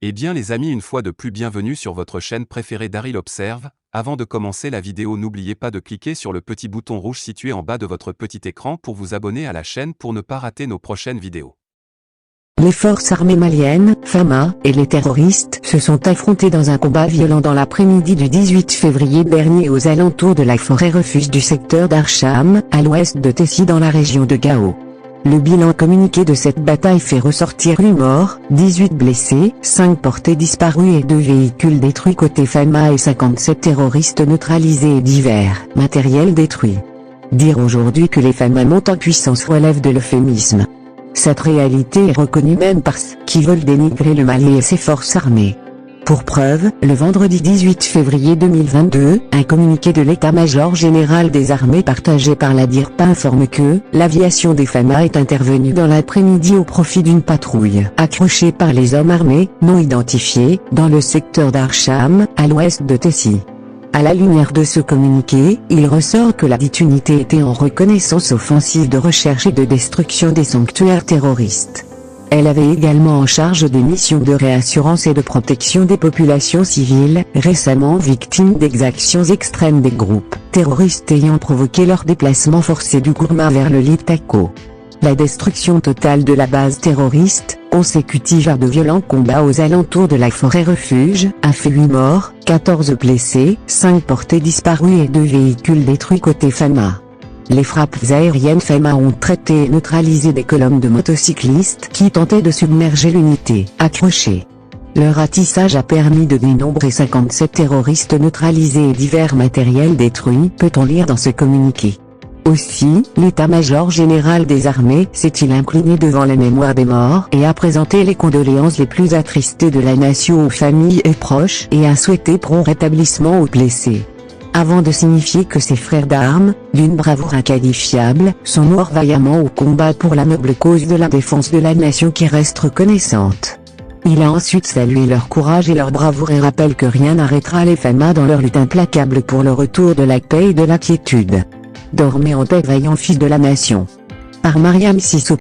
Eh bien les amis, une fois de plus, bienvenue sur votre chaîne préférée Daryl Observe. Avant de commencer la vidéo, n'oubliez pas de cliquer sur le petit bouton rouge situé en bas de votre petit écran pour vous abonner à la chaîne pour ne pas rater nos prochaines vidéos. Les forces armées maliennes, FAMA, et les terroristes se sont affrontés dans un combat violent dans l'après-midi du 18 février dernier aux alentours de la forêt refuge du secteur d'Archam, à l'ouest de Tessie dans la région de Gao. Le bilan communiqué de cette bataille fait ressortir 8 morts, 18 blessés, 5 portés disparus et 2 véhicules détruits côté FAMA et 57 terroristes neutralisés et divers matériels détruits. Dire aujourd'hui que les FAMA montent en puissance relève de l'euphémisme. Cette réalité est reconnue même par ceux qui veulent dénigrer le Mali et ses forces armées. Pour preuve, le vendredi 18 février 2022, un communiqué de l'état-major général des armées partagé par la DIRPA informe que l'aviation des FAMA est intervenue dans l'après-midi au profit d'une patrouille accrochée par les hommes armés, non identifiés, dans le secteur d'Archam, à l'ouest de Tessie. À la lumière de ce communiqué, il ressort que la dite unité était en reconnaissance offensive de recherche et de destruction des sanctuaires terroristes. Elle avait également en charge des missions de réassurance et de protection des populations civiles, récemment victimes d'exactions extrêmes des groupes terroristes ayant provoqué leur déplacement forcé du Gourma vers le Litako. La destruction totale de la base terroriste, consécutive à de violents combats aux alentours de la forêt refuge, a fait 8 morts, 14 blessés, 5 portés disparus et 2 véhicules détruits côté FAMA. Les frappes aériennes FAMA ont traité et neutralisé des colonnes de motocyclistes qui tentaient de submerger l'unité accrochée. Leur ratissage a permis de dénombrer 57 terroristes neutralisés et divers matériels détruits, peut-on lire dans ce communiqué. Aussi, l'état-major général des armées s'est-il incliné devant la mémoire des morts et a présenté les condoléances les plus attristées de la nation aux familles et proches et a souhaité prompt rétablissement aux blessés. Avant de signifier que ses frères d'armes, d'une bravoure inqualifiable, sont morts vaillamment au combat pour la noble cause de la défense de la nation qui reste reconnaissante. Il a ensuite salué leur courage et leur bravoure et rappelle que rien n'arrêtera les FAMA dans leur lutte implacable pour le retour de la paix et de la quiétude. Dormez en paix, vaillants fils de la nation. Par Mariam Sissoko.